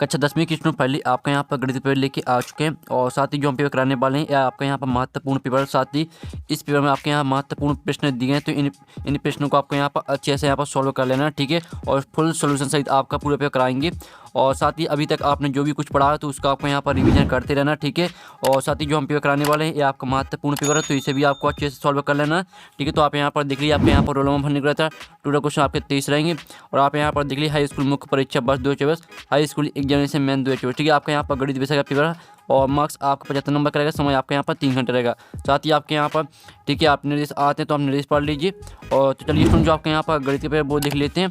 कक्षा 10वीं की स्टूडेंट फाइनली आपका यहाँ पर गणित पेपर लेके आ चुके हैं और साथ ही जो हम पेपर कराने वाले हैं या आपका यहाँ पर महत्वपूर्ण पेपर, साथ ही इस पेपर में आपके यहाँ महत्वपूर्ण प्रश्न दिए हैं, तो इन प्रश्नों को आपको यहाँ पर अच्छे से यहाँ पर सॉल्व कर लेना है, ठीक है। और फुल सोल्यूशन सहित आपका पूरा पेपर कराएंगे और साथ ही अभी तक आपने जो भी कुछ पढ़ा है तो उसका आपको यहाँ पर रिवीजन करते रहना, ठीक है। और साथ ही जो हम पेपर कराने वाले हैं ये आपका महत्वपूर्ण पेपर है, तो इसे भी आपको अच्छे से सॉल्व कर लेना है, ठीक है। तो आप यहाँ पर देख लीजिए, आपके यहाँ पर रोल नंबर भरने का था, टोटल क्वेश्चन आपके 23 रहेंगे। और आप यहाँ पर देख लीजिए हाई स्कूल मुख्य परीक्षा वर्ष 2024, हाई स्कूल एग्जामिनेशन मेन 2024, ठीक है। आपका यहाँ पर गणित विषय का पेपर है और मार्क्स आपका 75 नंबर का रहेगा, समय आपके यहाँ पर 3 घंटे रहेगा। साथ ही आपके यहाँ पर, ठीक है, आप निर्देश आते हैं तो आप निर्देश पढ़ लीजिए। और तो चलिए जो आपके यहाँ पर गणित के पेपर वो देख लेते हैं,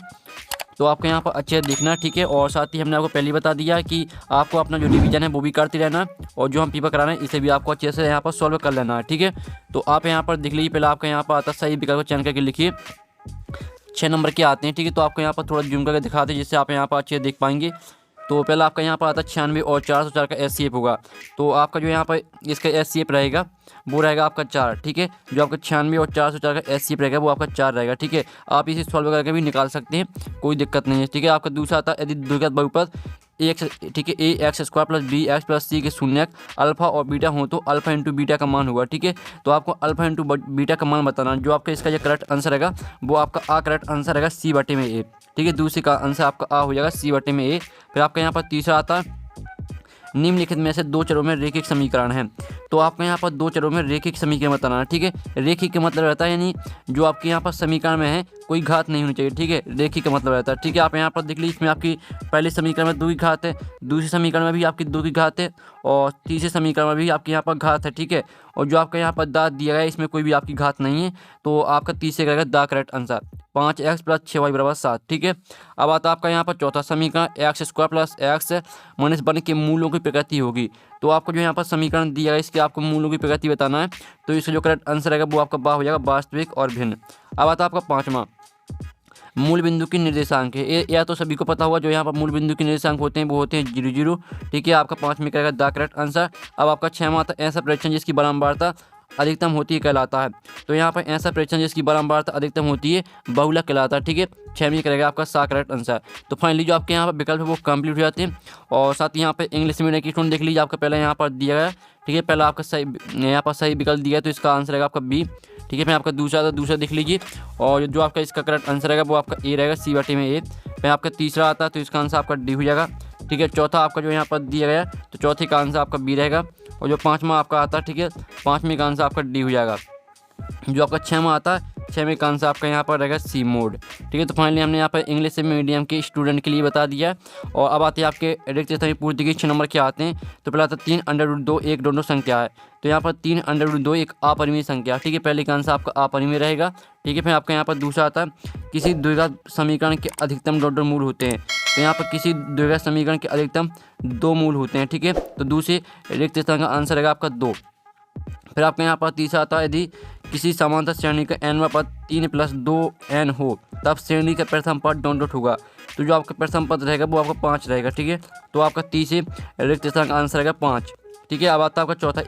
तो आपको यहाँ पर अच्छे देखना, ठीक है। और साथ ही हमने आपको पहले ही बता दिया कि आपको अपना जो रिवीजन है वो भी करते रहना और जो हम पेपर करा रहे हैं इसे भी आपको अच्छे से यहाँ पर सॉल्व कर लेना है, ठीक है। तो आप यहाँ पर देख लीजिए, पहले आपका यहाँ पर आता सही विकल्प को चयन करके लिखिए, 6 नंबर के आते हैं, ठीक है। तो आपको यहाँ पर थोड़ा जूम करके दिखाते हैं जिससे आप यहाँ पर अच्छे देख पाएंगे। तो पहले आपका यहाँ पर आता है 96 और 404 का SCF होगा, तो आपका जो यहाँ पर इसका SCF रहेगा वो रहेगा आपका 4, ठीक है। जो आपका 96 और 404 का SCF रहेगा वो आपका 4 रहेगा, ठीक है। आप इसे सॉल्व करके भी निकाल सकते हैं, कोई दिक्कत नहीं है, ठीक है। आपका दूसरा आता है यदि द्विघात बहुपद AX, ठीक है, AX² + BX + C के शून्यक अल्फा और बीटा हो तो अल्फा इंटू बीटा का मान होगा, ठीक है। तो आपको अल्फा इंटू बीटा का मान बताना, जो आपका इसका जो करेक्ट आंसर रहेगा वो आपका करेक्ट आंसर रहेगा C/A, ठीक है। दूसरे का आंसर आपका हो जाएगा C/A। फिर आपका यहाँ पर तीसरा आता है निम्नलिखित में से 2 चरों में रेखिक समीकरण है, तो आपको यहाँ पर 2 चरों में रेखिक समीकरण बताना है, ठीक है। रेखिक का मतलब रहता है यानी जो आपके यहाँ पर समीकरण में है कोई घात नहीं होनी चाहिए, ठीक है। रेखिक का मतलब रहता है, ठीक है। आप यहाँ पर देख लीजिए, इसमें आपकी पहले समीकरण में 2 की घात है, दूसरे समीकरण में भी आपकी 2 की घात है और तीसरे समीकरण में भी आपके यहाँ पर घात है, ठीक है। और जो आपका यहाँ पर दाँत दिया गया है इसमें कोई भी आपकी घात नहीं है, तो आपका तीसरे का the correct answer 5x + 6y = 7, ठीक है। अब आता आपका यहाँ पर चौथा समीकरण x² + x - 1 के मूलों की प्रकृति होगी, तो आपको जो यहाँ पर समीकरण दिया है इसके आपको मूलों की प्रकृति बताना है, तो इसका जो करेक्ट आंसर रहेगा वो आपका बा हो जाएगा वास्तविक और भिन्न। अब आता आपका पाँचवा मूल बिंदु की निर्देशांक है, या तो सभी को पता हुआ जो यहाँ पर मूल बिंदु के निर्देशांक होते हैं वो होते हैं 0 0, ठीक है। आपका 5 में करेगा द करेक्ट आंसर। अब आपका 6वां आता ऐसा प्रेक्षण जिसकी बारंबारता अधिकतम होती है कहलाता है, तो यहाँ पर ऐसा प्रेक्षण जिसकी बारंबारता अधिकतम होती है बहुलक कहलाता है, ठीक है। 6 में करेगा आपका सा करेक्ट आंसर। तो फाइनली जो आपके यहाँ पर विकल्प है वो कंप्लीट हो जाते हैं। और साथ ही यहाँ पर इंग्लिश मीडियम की स्टूडेंट देख लीजिए, आपका पहले यहाँ पर दिया गया, ठीक है। पहला आपका सही यहाँ पर सही विकल्प दिया है तो इसका आंसर रहेगा आपका B, ठीक है। फिर आपका दूसरा देख लीजिए और जो आपका इसका करेक्ट आंसर रहेगा वो आपका A रहेगा, C/A। फिर आपका तीसरा आता है तो इसका आंसर आपका D हो जाएगा, ठीक है। चौथा आपका जो यहाँ पर दिया गया तो चौथे का आंसर आपका B रहेगा। और जो 5वां आपका आता है, ठीक है, 5वें का आंसर आपका D हो जाएगा। जो आपका 6वां आता है 6वें का आंसर आपका यहाँ पर रहेगा C मोड, ठीक है। तो फाइनली हमने यहाँ पर इंग्लिश मीडियम के स्टूडेंट के लिए बता दिया। और अब आते हैं आपके रिक्त स्थान पूर्ति के 6 नंबर के आते हैं, तो पहला आता है 3√2 एक दोनों संख्या है, तो यहाँ पर 3√2 एक अपरिमेय संख्या, ठीक है। पहले का आंसर आपका अपरिमेय रहेगा, ठीक है। फिर आपका यहाँ पर दूसरा आता है किसी द्विघात समीकरण के अधिकतम 2 मूल होते हैं, तो यहाँ पर किसी द्विघात समीकरण के अधिकतम 2 मूल होते हैं, ठीक है। तो दूसरे रिक्त स्थान का आंसर रहेगा आपका 2। फिर आपके यहाँ पर तीसरा आता है यदि किसी समांतर श्रेणी का nवां पद 3 + 2n हो तब श्रेणी का प्रथम पद डॉट होगा, तो जो आपका प्रथम पद रहेगा वो आपका 5 रहेगा, ठीक है। तो आपका तीसरे रिक्त स्थान का आंसर रहेगा 5, ठीक है। अब आता है आपका चौथा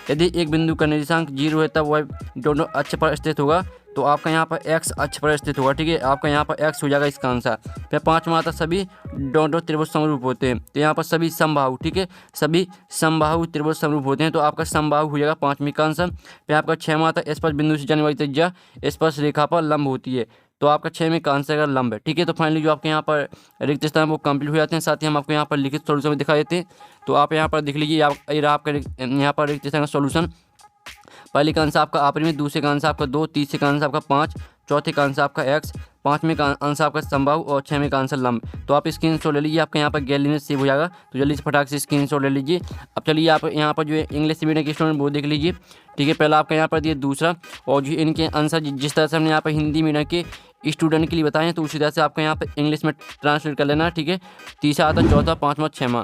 यदि एक बिंदु का निर्देशांक 0 है तब वह दोनों अक्ष पर स्थित होगा, तो आपका यहाँ पर x अक्ष पर स्थित होगा, ठीक है। आपका यहाँ पर x हो जाएगा इसका आंसर। फिर 5वां आता सभी डॉट त्रिभुज समरूप होते हैं, तो यहाँ पर सभी समबाहु, ठीक है, सभी समबाहु त्रिभुज समरूप होते हैं, तो आपका समबाहु हो जाएगा 5वें का आंसर। फिर आपका 6वां आता स्पर्श बिंदु से जाने वाली त्रिज्या स्पर्श रेखा पर लंब होती है, तो आपका 6वें का आंसर लंब है, ठीक है। तो फाइनली जो आपके यहाँ पर रिक्त स्थान वो कंप्लीट हो जाते हैं। साथ ही हम आपको यहाँ पर लिखित सोल्यूशन में दिखा देते हैं, तो आप यहाँ पर देख लीजिए आपका यहाँ पर रिक्त स्थान का सोल्यूशन। पहले का आंसर आपका अपरिमेय, दूसरे का आंसर आपका 2, तीसरे का आंसर आपका 5, चौथे का आंसर आपका x, 5वें का आंसर आपका समबाहु और 6वें का आंसर लंब। तो आप स्क्रीनशॉट ले लीजिए, आपका यहाँ पर गैलरी में सेव हो जाएगा, तो जल्दी से फटाक से स्क्रीनशॉट ले लीजिए। अब चलिए आप यहाँ पर जो है इंग्लिश मीडियम के स्टूडेंट वो देख लीजिए, ठीक है। पहला आपका यहाँ पर दिए दूसरा, और जो इनके आंसर जिस तरह से हमने यहाँ पर हिंदी मीडियम के स्टूडेंट के लिए बताएं तो उसी तरह से आपका यहाँ पर इंग्लिश में ट्रांसलेट कर लेना, ठीक है। तीसरा आता है चौथा, 5वां, 6वां।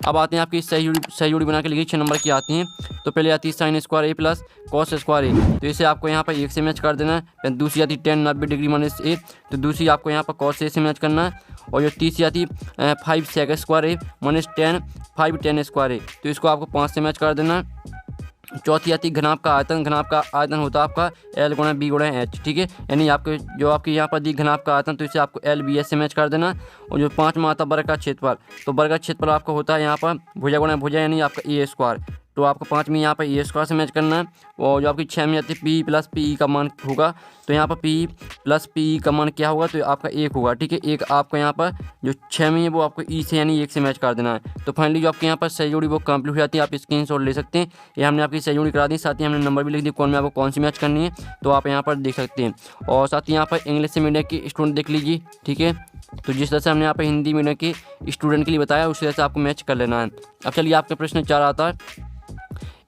अब आते हैं आपकी सही जोड़ी बना के लिखिए, 6 नंबर की आती हैं। तो पहले आती है sin² A + cos² A, तो इसे आपको यहाँ पर 1 से मैच कर देना है। फिर दूसरी आती है tan 90 डिग्री - A, तो दूसरी आपको यहाँ पर cos A से मैच करना है। और जो तीसरी आती है 5 sec² A - tan 5 tan² A, तो इसको आपको 5 से मैच कर देना है। चौथी आती है घनाभ का आयतन। घनाभ का आयतन होता है आपका L गुणा B गुणा H, ठीक है। यानी आपके जो आपके यहाँ पर दी घनाभ का आयतन, तो इसे आपको LBH से मैच कर देना। और जो पाँचवा आता है वर्ग का क्षेत्रफल, तो वर्ग का क्षेत्रफल आपका होता है यहाँ पर भुजा गुणा भुजा, यानी आपका A²। तो आपको पाँचवीं यहाँ पर A² से मैच करना है। और जो आपकी छः में आती है P प्लस PE का मान होगा, तो यहाँ पर P प्लस PE का मान क्या होगा, तो आपका 1 होगा, ठीक है। एक आपका यहाँ पर जो छः में है वो आपको E से यानी 1 से मैच कर देना है। तो फाइनली जो आपके यहाँ पर सही जोड़ी वो कंप्लीट हो जाती है। आप स्क्रीनशॉट ले सकते हैं। ये हमने आपकी सही जोड़ी करा दी, साथ ही हमने नंबर भी लिख दिया कौन में आपको कौन सी मैच करनी है, तो आप यहाँ पर देख सकते हैं। और साथ ही यहाँ पर इंग्लिश मीडियम की स्टूडेंट देख लीजिए, ठीक है। तो जिस तरह से हमने यहाँ पर हिंदी मीडियम के स्टूडेंट के लिए बताया, उसी तरह से आपको मैच कर लेना है। अब चलिए आपका प्रश्न 4 आता है,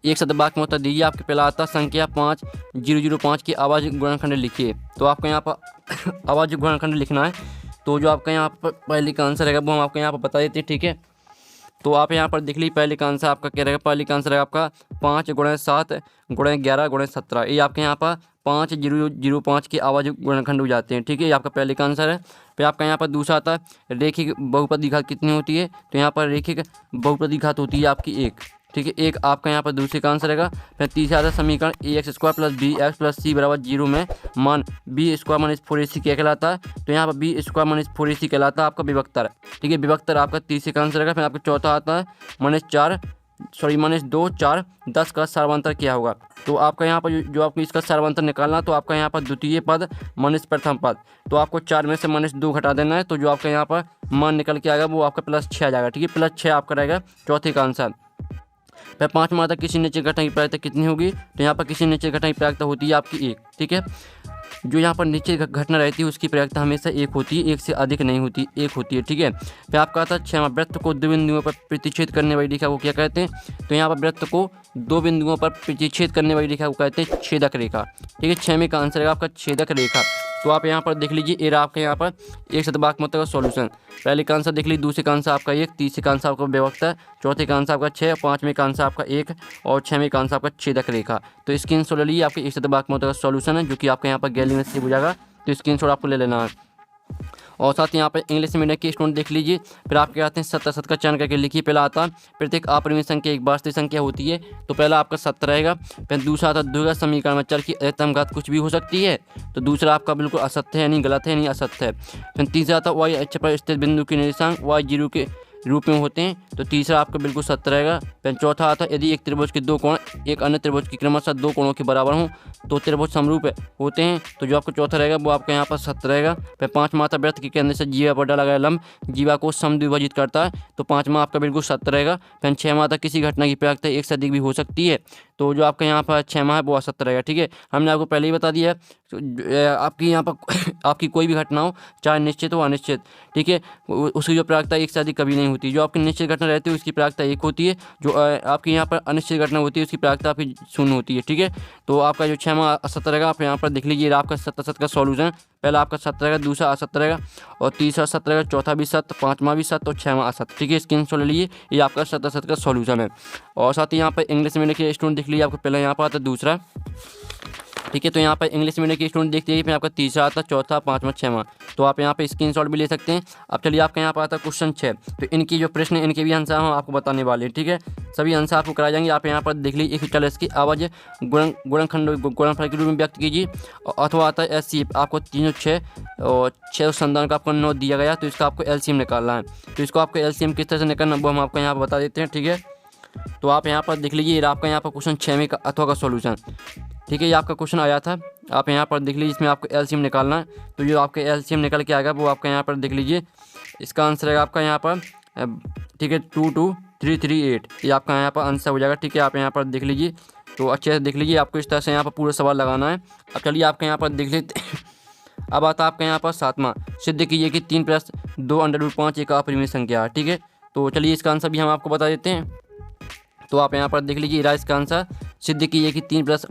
एक शतभाग में उत्तर दीजिए। आपके पहला आता संख्या 5005 की आवाज़ गुणनखंड लिखिए। तो आपको यहाँ पर आवाज़ गुणनखंड लिखना है। तो जो आपका यहाँ पर पहले का आंसर रहेगा वो हम आपको यहाँ पर बता देते हैं, ठीक है। तो आप यहाँ पर देख लीजिए, पहले का आंसर आपका क्या रहेगा। पहले का आंसर रहेगा आपका 5 × 7 × 11 × 17। ये आपके यहाँ पर 5005 की आवाज़ गुणनखंड हो जाते हैं, ठीक है। ये आपका पहले का आंसर है। फिर आपका यहाँ पर दूसरा आता है रेखिक बहुपदी घात कितनी होती है। तो यहाँ पर रेखिक बहुपदी घात होती है आपकी 1, ठीक है। एक आपका यहाँ पर दूसरे का आंसर रहेगा। फिर तीसरा आता है समीकरण ax² + bx + c = 0 में मान b² - 4ac क्या कहलाता है। तो यहाँ पर b² - 4ac कहलाता है आपका विभक्तर, ठीक है। विभक्तर आपका तीसरे का आंसर रहेगा। फिर आपका चौथा आता है -2 4 10 का सर्वांतर क्या होगा। तो आपका यहाँ पर जो आपको इसका सर्वांतर निकालना, तो आपका यहाँ पर द्वितीय पद - प्रथम पद, तो आपको 4 में से -2 घटा देना है। तो जो आपका यहाँ पर मान निकल के आएगा वो आपका +6 आ जाएगा, ठीक है। +6 आपका रहेगा चौथे का आंसर। फिर पाँचवा आता किसी निश्चित घटना की प्रायिकता कितनी होगी। तो यहाँ पर किसी निश्चित घटना की प्रायिकता होती है आपकी 1, ठीक है। जो यहाँ पर निश्चित घटना रहती है उसकी प्रायिकता हमेशा 1 होती है, 1 से अधिक नहीं होती, 1 होती है, ठीक है। फिर आपका आता है 6वां, वृत्त को 2 बिंदुओं पर प्रतिच्छेद करने वाली रेखा को क्या कहते हैं। तो यहाँ पर वृत्त को 2 बिंदुओं पर प्रतिच्छेद करने वाली रेखा को कहते हैं छेदक रेखा, ठीक है। 6वें का आंसर है आपका छेदक रेखा। तो आप यहाँ पर देख लीजिए, ये आपके यहाँ पर एक शतभाग में का सॉल्यूशन। पहले का आंसर देख लीजिए, दूसरे का आंसर आपका 1, तीसरे का आंसर आपका विभक्तर, चौथे का आंसर आपका 6, पाँचवें का आंसर आपका 1 और 6वें का आंसर आपका छेदक रेखा। तो स्क्रीनशॉट ले लीजिए, आपके एक शतभाग में का सॉल्यूशन है जो कि आपके यहाँ पर गैलरी में सेव हो जाएगा। तो स्क्रीनशॉट आपको ले लेना है। और साथ ही यहाँ पर इंग्लिश मीडियम के स्टूडेंट देख लीजिए। फिर आपके आते हैं 70 का चयन करके लिखिए। पहला आता प्रत्येक अपरिमेय संख्या एक वास्तविक संख्या होती है। तो पहला आपका 70 रहेगा। फिर दूसरा आता द्विघात समीकरण में चर की अधिकतम घात कुछ भी हो सकती है। तो दूसरा आपका बिल्कुल असत्य है, यानी गलत है, यानी असत्य है। फिर तीसरा आता y अक्ष पर स्थित बिंदु के निर्देशांक y0 के रूप में होते हैं। तो तीसरा आपका बिल्कुल सत्य रहेगा। फिर चौथा आता यदि एक त्रिभुज के 2 कोण एक अन्य त्रिभुज की क्रमशः 2 कोणों के बराबर हों तो त्रिभुज समरूप होते हैं। तो जो आपका चौथा रहेगा वो आपका यहाँ पर सत्य रहेगा। फिर पाँचवा आता वृत्त के केंद्र से जीवा पर डाला गया लंब जीवा को समद्विभाजित करता है। तो पाँचवा आपका बिल्कुल सत्य रहेगा। फिर छठवां आता किसी घटना की प्रायिकता 1 से अधिक भी हो सकती है। तो जो आपका यहाँ पर छठवां है वो असत्य रहेगा, ठीक है। हमने आपको पहले ही बता दिया है आपकी यहाँ पर आपकी कोई भी घटना हो, चाहे निश्चित हो अनिश्चित, ठीक है, उसकी जो प्रायिकता 1 से अधिक कभी नहीं होती। जो आपकी निश्चित घटना रहती है उसकी प्रायिकता 1 होती है। जो आपकी यहाँ पर अनिश्चित घटना होती है उसकी प्रायिकता आपकी 0 होती है, ठीक है। तो आपका जो छठवां असत्य रहेगा, आप यहाँ पर देख लीजिए आपका 70 का सॉल्यूशन। पहला आपका सत्य रहेगा, दूसरा असत्य रहेगा और तीसरा सत्य रहेगा, चौथा भी सत्य, पाँचवा भी सत्य और छठवां असत्य, ठीक है। स्क्रीनशॉट ले लीजिए, ये आपका 70 का सॉल्यूशन है। और साथ ही यहाँ पर इंग्लिश मीडियम के स्टूडेंट देख लीजिए, आपको पहला यहाँ पर आता है दूसरा, ठीक है। तो यहाँ पर इंग्लिश मीडियम के स्टूडेंट देखते हैं, फिर आपका तीसरा आता है, चौथा, पाँचवा, छठवां। तो आप यहाँ पे स्क्रीनशॉट भी ले सकते हैं। अब चलिए आपका यहाँ पर आता है क्वेश्चन 6। तो इनकी जो प्रश्न इनके भी आंसर हम आपको बताने वाले हैं, ठीक है। सभी आंसर आपको कराए जाएंगे। आप यहाँ पर देख लीजिए, एक चल इसकी आवाज़ गुणनफल के रूप में व्यक्त कीजिए। अथवा आता है SC, आपको 3 और 6 और 6 संधान का आपको 9 दिया गया। तो इसका आपको LCM निकालना है। तो इसको आपको LCM किस तरह से निकालना वो हम आपको यहाँ पर बता देते हैं, ठीक है। तो आप यहाँ पर देख लीजिए, आपका यहाँ पर क्वेश्चन 6 का अथवा का सॉल्यूशन, ठीक है। ये आपका क्वेश्चन आया था, आप यहाँ पर देख लीजिए, इसमें आपको LCM निकालना है। तो जो आपके LCM निकल के आएगा वो आपका यहाँ पर देख लीजिए, इसका आंसर है आपका यहाँ पर, ठीक है, 22338। ये आपका यहाँ पर आंसर हो जाएगा, ठीक है। आप यहाँ पर देख लीजिए, तो अच्छे से देख लीजिए, आपको इस तरह से यहाँ पर पूरा सवाल लगाना है। अब चलिए आपके यहाँ पर देख लेते अब आता है आपका यहाँ पर 7वां, सिद्ध कीजिए कि 3 + 2 √5 एक अपरिमेय संख्या है, ठीक है। तो चलिए इसका आंसर भी हम आपको बता देते हैं। तो आप यहाँ पर देख लीजिए, रहा इसका आंसर, सिद्ध कीजिए कि 3 +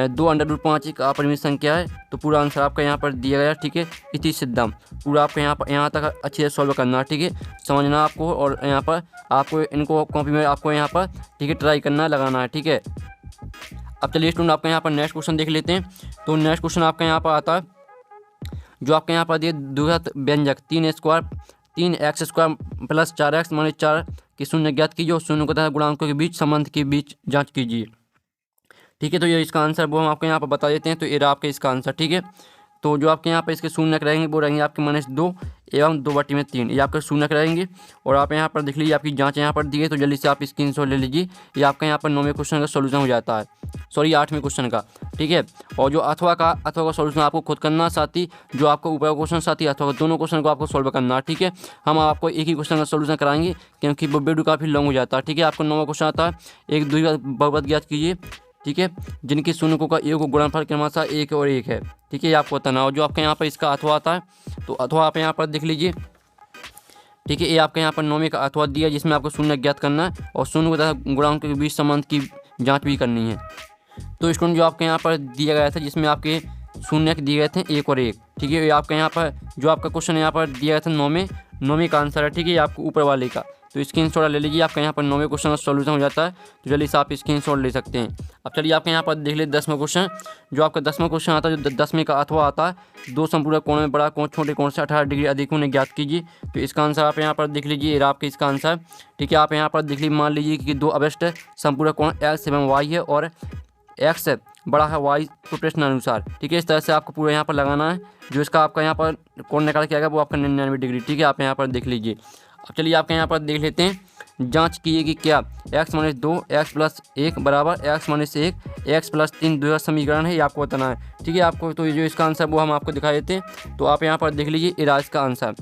2 √5 एक अपरिमेय संख्या है। तो पूरा आंसर आपका यहाँ पर दिया गया, ठीक है। इति सिद्धम, पूरा आपको यहाँ तक अच्छे से सॉल्व करना है, ठीक है, समझना आपको। और यहाँ पर आपको इनको कॉपी में आपको यहाँ पर, ठीक है, ट्राई करना लगाना है, ठीक है। अब चलिए स्टूडेंट आपका यहाँ पर नेक्स्ट क्वेश्चन देख लेते हैं। तो नेक्स्ट क्वेश्चन आपका यहाँ पर आता है, जो आपके यहाँ पर दिए द्विघात व्यंजक 3x² + 4x - 4 की शून्य ज्ञात कीजिए और शून्य को तथा गुणांकों के बीच संबंध के बीच जांच कीजिए। ठीक है। तो ये इसका आंसर वो हम आपको यहाँ पर बता देते हैं। तो ये रहा आपका इसका आंसर, ठीक है। तो जो आपके यहाँ पर इसके शून्यक रहेंगे वो रहेंगे आपके -2 एवं 2/3, ये आपके शून्यक रहेंगे। और आप यहाँ पर देख लीजिए आपकी जांच यहाँ पर दी है, तो जल्दी से आप स्क्रीनशॉट ले लीजिए। ये आपका यहाँ पर 9वें क्वेश्चन का सोल्यूशन हो जाता है, सॉरी 8वें क्वेश्चन का, ठीक है। और जो अथवा का सोल्यूशन आपको खुद करना, साथ ही जो आपको ऊपर क्वेश्चन साथ ही अथवा दोनों क्वेश्चन को आपको सोल्व करना है, ठीक है। हम आपको एक ही क्वेश्चन का सोल्यूशन कराएंगे क्योंकि वो वीडियो काफ़ी लॉन्ग हो जाता है, ठीक है। आपको 9वां क्वेश्चन आता है, 1 2 का बहुपद ज्ञात कीजिए, ठीक है, जिनके शून्यकों का योग गुणनफल क्रमशः 1 और 1 है, ठीक है। ये आपको बताना। और जो आपके यहाँ पर इसका अथवा आता है, तो अथवा आप यहाँ पर देख लीजिए, ठीक है। ये आपके यहाँ पर 9वें का अथवा दिया जिसमें आपको शून्य ज्ञात करना है और शून्य तथा गुणांक के बीच संबंध की जांच भी करनी है। तो स्टूडेंट जो आपके यहाँ पर दिया गया था जिसमें आपके शून्य दिए गए थे 1 और 1, ठीक है। ये आपके यहाँ पर जो आपका क्वेश्चन यहाँ पर दिया गया था 9वें का आंसर है, ठीक है। ये आपको ऊपर वाले का, तो स्क्रीनशॉट ले लीजिए। आपका यहाँ पर 9वें क्वेश्चन का सोल्यूशन हो जाता है, तो जल्दी से आप स्क्रीनशॉट ले सकते हैं। अब चलिए आपके यहाँ पर देख लीजिए 10वां क्वेश्चन। जो आपका 10वां क्वेश्चन आता है, जो 10वें का अथवा आता है, 2 संपूर्ण कोण में बड़ा कोण छोटे कोण से 18 डिग्री अधिक होने ज्ञात कीजिए। तो इसका आंसर आप यहाँ पर देख लीजिए, आपके इसका आंसर, ठीक है। आप यहाँ पर देख लीजिए, मान लीजिए कि 2 अवशिष्ट संपूर्ण कोण x एवं y है और x बड़ा है y तो प्रश्नानुसार, ठीक है। इस तरह से आपको पूरा यहाँ पर लगाना है। जो इसका आपका यहाँ पर कोण निकाल के आएगा वो आपका 99 डिग्री, ठीक है। आप यहाँ पर देख लीजिए। अब चलिए आपके यहाँ पर देख लेते हैं, जांच कीजिए कि क्या x - 2 x + 1 बराबर x - 1 x + 3 द्विघात समीकरण है, ये आपको बताना है, ठीक है। आपको तो ये जो इसका आंसर वो हम आपको दिखा देते हैं। तो आप यहाँ पर देख लीजिए ये इसका आंसर।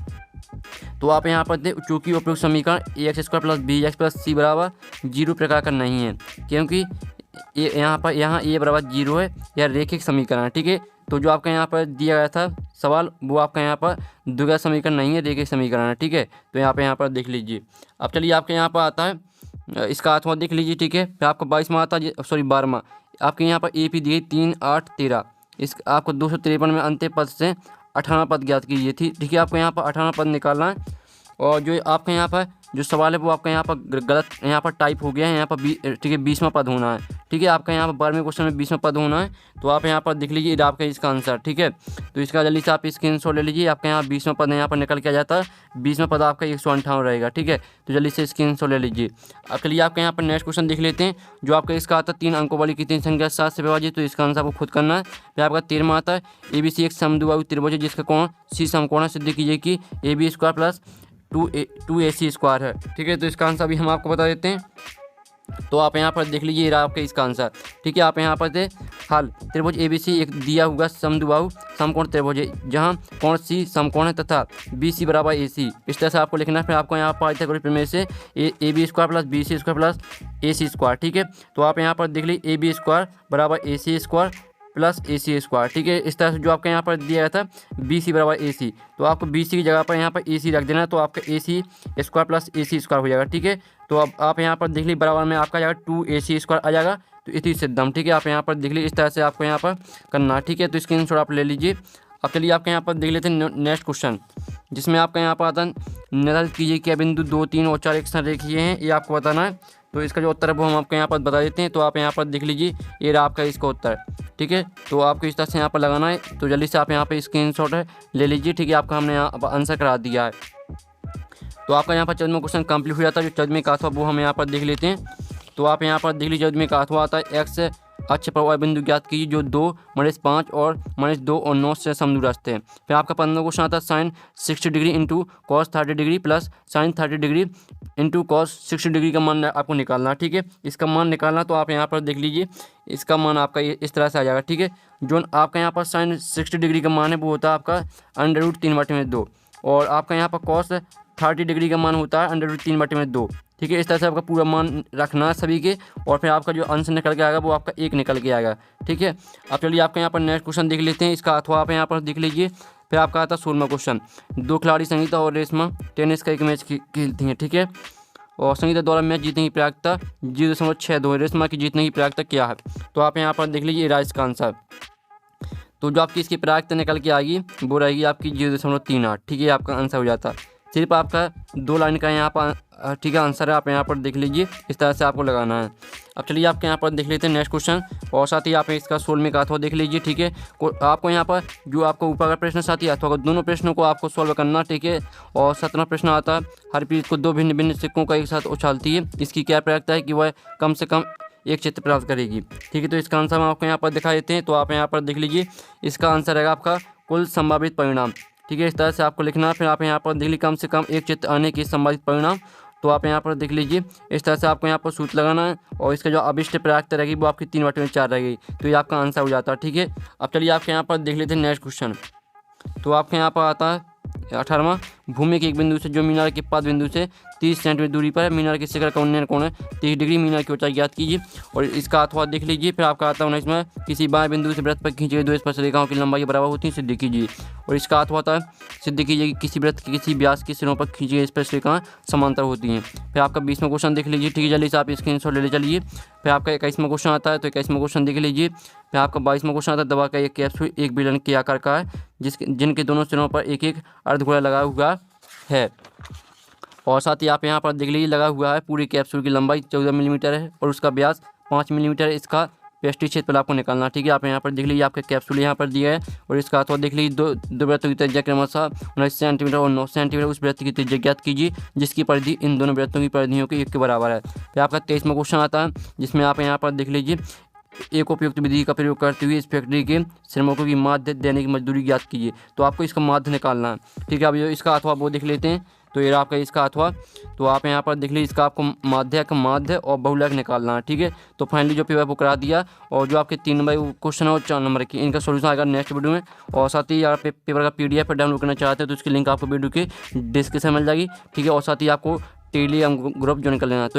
तो आप यहाँ पर देख, चूँकि उपयुक्त समीकरण ax² + bx + c बराबर 0 प्रकार का नहीं है, क्योंकि ये यहाँ a बराबर 0 है, यह रेखिक समीकरण है, ठीक है। तो जो आपका यहाँ पर दिया गया था सवाल वो आपका यहाँ पर द्विघात समीकरण नहीं है, रेखिक समीकरण है, ठीक है। तो यहाँ पर देख लीजिए। अब चलिए आपके यहाँ पर आता है इसका अथवा देख लीजिए, ठीक है। फिर आपका 22वां आता है, सॉरी 12वां। आपके यहाँ पर AP दी 3 8 13, इस आपको 253 में अंत्य पद से 18 पद ज्ञात कीजिए थी, ठीक है। आपको यहाँ पर 18 पद निकालना है। और जो आपके यहाँ पर जो सवाल है वो आपका यहाँ पर गलत यहाँ पर टाइप हो गया है, यहाँ पर ठीक है 20वां पद होना है, ठीक है। आपका यहाँ पर 12वें क्वेश्चन में 20वां पद होना है। तो आप यहाँ पर देख लीजिए आपका इसका आंसर, ठीक है। तो इसका जल्दी से आप स्क्रीनशॉट ले लीजिए। आपका यहाँ 20वां पद यहाँ पर निकल के आ जाता है, 20वां पद आपका 158 रहेगा, ठीक है। तो जल्दी से स्क्रीनशॉट ले लीजिए। अब चलिए आपके यहाँ पर नेक्स्ट क्वेश्चन देख लेते हैं। जो आपका इसका आता है 3 अंकों वाली कितनी संख्या 7 से विभाजित, तो इसका आंसर आपको खुद करना है। फिर आपका 13वां आता है, ABC एक समद्विबाहु त्रिभुज है जिसका कोण C समकोण है, सिद्ध कीजिए कि AB² + 2AC² है, ठीक है। तो इसका आंसर भी हम आपको बता देते हैं। तो आप यहाँ पर देख लीजिए आपके इसका आंसर, ठीक है। आप यहाँ पर दे हल त्रिभुज ABC एक दिया हुआ समद्विबाहु समकोण त्रिभुज है जहाँ कोण C समकोण है तथा BC बराबर AC, इस तरह से आपको लिखना है। फिर आपको यहाँ पर पाइथागोरस प्रमेय से AB² + BC² + AC², ठीक है। तो आप यहाँ पर देख लीजिए AB² बराबर AC² + AC², ठीक है। इस तरह से जो आपका यहाँ पर दिया गया था BC बराबर AC, तो आपको BC की जगह पर यहाँ पर AC रख देना, तो आपका AC² + AC² हो जाएगा, ठीक है। तो अब आप यहाँ पर देख लीजिए बराबर में आपका जाएगा 2AC² आ जाएगा, तो इसी सिद्धम, ठीक है। आप यहाँ पर देख लीजिए इस तरह से आपको यहाँ पर करना, ठीक है। तो स्क्रीनशॉट आप ले लीजिए। अब चलिए आपके यहाँ पर देख लेते हैं नेक्स्ट क्वेश्चन, जिसमें आपका यहाँ पर आता है निर्धारित कीजिए क्या बिंदु 2 3 और 4 एक संरेखीय हैं, ये आपको बताना है। तो इसका जो उत्तर है वो हम आपको यहाँ पर बता देते हैं। तो आप यहाँ पर देख लीजिए ये रहा आपका इसका उत्तर, ठीक है। तो आपको इस तरह से यहाँ पर लगाना है। तो जल्दी से आप यहाँ पर स्क्रीनशॉट ले लीजिए, ठीक है। आपका हमने यहाँ पर आंसर करा दिया है। तो आपका यहाँ पर 14वां क्वेश्चन कंप्लीट हो जाता है। जो 14वें का अथवा वो हम यहाँ पर देख लेते हैं। तो आप यहाँ पर देख लीजिए 14वें का अथवा आता है, x अक्ष पर y बिंदु ज्ञात कीजिए जो 2 - 5 और -2 और 9 से समदूरस्थ है। फिर आपका 15वां क्वेश्चन आता है sin 60 degree into cos 30 degree plus sin 30 degree into cos 60 degree का मान आपको निकालना, ठीक है। इसका मान निकालना, तो आप यहाँ पर देख लीजिए इसका मान आपका इस तरह से आ जाएगा, ठीक है। जो आपका यहाँ पर sin 60 डिग्री का मान है वो होता है आपका √3/2 और आपका यहाँ पर cos 30 डिग्री का मान होता है √3/2, ठीक है। इस तरह से आपका पूरा मान रखना है सभी के, और फिर आपका जो आंसर निकल के आएगा वो आपका 1 निकल के आएगा, ठीक है। अब चलिए आपका यहाँ पर नेक्स्ट क्वेश्चन देख लेते हैं। इसका अथवा आप यहाँ पर देख लीजिए। फिर आपका आता है 16वां क्वेश्चन, 2 खिलाड़ी संगीता और रेशमा टेनिस का एक मैच खेलती हैं, ठीक है। और संगीता द्वारा मैच जीतने की प्रायिकता 0.62 है, रेशमा की जीतने की प्रायिकता क्या है। तो आप यहाँ पर देख लीजिए राइस का आंसर। तो जो आपकी इसकी प्रायिकता निकल के आएगी वो रहेगी आपकी 0.38, ठीक है। आपका आंसर हो जाता है। सिर्फ आपका 2 लाइन का यहाँ पर, ठीक है, आंसर है। आप यहाँ पर देख लीजिए इस तरह से आपको लगाना है। अब चलिए आपके यहाँ पर देख लेते हैं नेक्स्ट क्वेश्चन, और साथ ही आप इसका 16वें का अथवा देख लीजिए, ठीक है। आपको यहाँ पर जो आपको ऊपर का प्रश्न साथ ही अथवा दोनों प्रश्नों को आपको सॉल्व करना, ठीक है। और 17वां प्रश्न आता है, हरप्रीत को 2 भिन्न भिन्न सिक्कों का एक साथ उछालती है, इसकी क्या प्रायिकता है कि वह कम से कम एक क्षेत्र प्राप्त करेगी। ठीक है, तो इसका आंसर हम आपको यहाँ पर दिखा देते हैं। तो आप यहाँ पर देख लीजिए, इसका आंसर रहेगा आपका कुल संभावित परिणाम। ठीक है, इस तरह से आपको लिखना है। फिर आप यहाँ पर देख लीजिए कम से कम एक क्षेत्र आने की संभावित परिणाम। तो आप यहाँ पर देख लीजिए, इस तरह से आपको यहाँ पर सूत्र लगाना है और इसका जो अभिष्ट प्राप्त रहेगी वो आपकी 3/4 रहेगी। तो ये आपका आंसर हो जाता है। ठीक है, अब चलिए आपके यहाँ पर देख लेते हैं नेक्स्ट क्वेश्चन। तो आपके यहाँ पर आता है 18वां, भूमि के एक बिंदु से जो मीनार के पाद बिंदु से 30 सेंटीमीटर दूरी पर है, मीनार के शिखर का उन्नयन कोण है 30 डिग्री, मीनार की ऊंचाई ज्ञात कीजिए। और इसका अथवा देख लीजिए। फिर आपका आता है 19वां, किसी बाएं बिंदु से वृत्त पर खींची गई दो स्पर्श रेखाओं की लंबाई बराबर होती है, सिद्ध कीजिए। और इसका अथवा आता है, सिद्ध कीजिए कि किसी वृत्त के किसी व्यास के सिरों पर खींची गई स्पर्श रेखाएं समांतर होती हैं। फिर आपका 20वां क्वेश्चन देख लीजिए। ठीक है, जल्दी से आप स्क्रीनशॉट ले चलिए। फिर आपका 21वां क्वेश्चन आता है, तो 21वां क्वेश्चन देख लीजिए। फिर आपका 22वां क्वेश्चन आता है, दवा का एक कैप्सूल एक बेलन के आकार का है जिनके दोनों सिरों पर एक एक अर्धगोला लगा हुआ है। और साथ ही आप यहाँ पर देख लीजिए, लगा हुआ है पूरी कैप्सूल की लंबाई 14 मिलीमीटर है और उसका व्यास 5 मिलीमीटर है। इसका पेस्टी क्षेत्र आपको निकालना। ठीक है, आप यहाँ पर देख लीजिए, आपका कैप्सूल यहाँ पर दिया है और इसका अथवा देख लीजिए, दो वृत्तों की त्रिज्या क्रमशः 19 सेंटीमीटर और 9 सेंटीमीटर। उस वृत्त की त्रिज्या ज्ञात कीजिए जिसकी परिधि इन दोनों वृत्तों की परिधियों के एक के बराबर है। फिर आपका 23वां क्वेश्चन आता है, जिसमें आप यहाँ पर देख लीजिए, एक उपयुक्त विधि का प्रयोग करते हुए इस फैक्ट्री के श्रमिकों की माध्य दैनिक मजदूरी ज्ञात कीजिए। तो आपको इसका माध्य निकालना है। ठीक है, अब इसका अथवा वो देख लेते हैं। तो ये आपका इसका अथवा, तो आप यहाँ पर देख लीजिए, इसका आपको माध्य और बहुलक निकालना है। ठीक है, तो फाइनली जो पेपर वो करा दिया। और जो आपके 3 नंबर क्वेश्चन है और 4 नंबर की, इनका सोल्यूशन आएगा नेक्स्ट वीडियो में। और साथ ही आप पेपर का PDF डाउनलोड करना चाहते हैं तो उसकी लिंक आपको वीडियो के डिस्क्रिप्शन में मिल जाएगी। ठीक है, और साथ ही आपको टेलीग्राम ग्रुप ज्वाइन कर लेना है।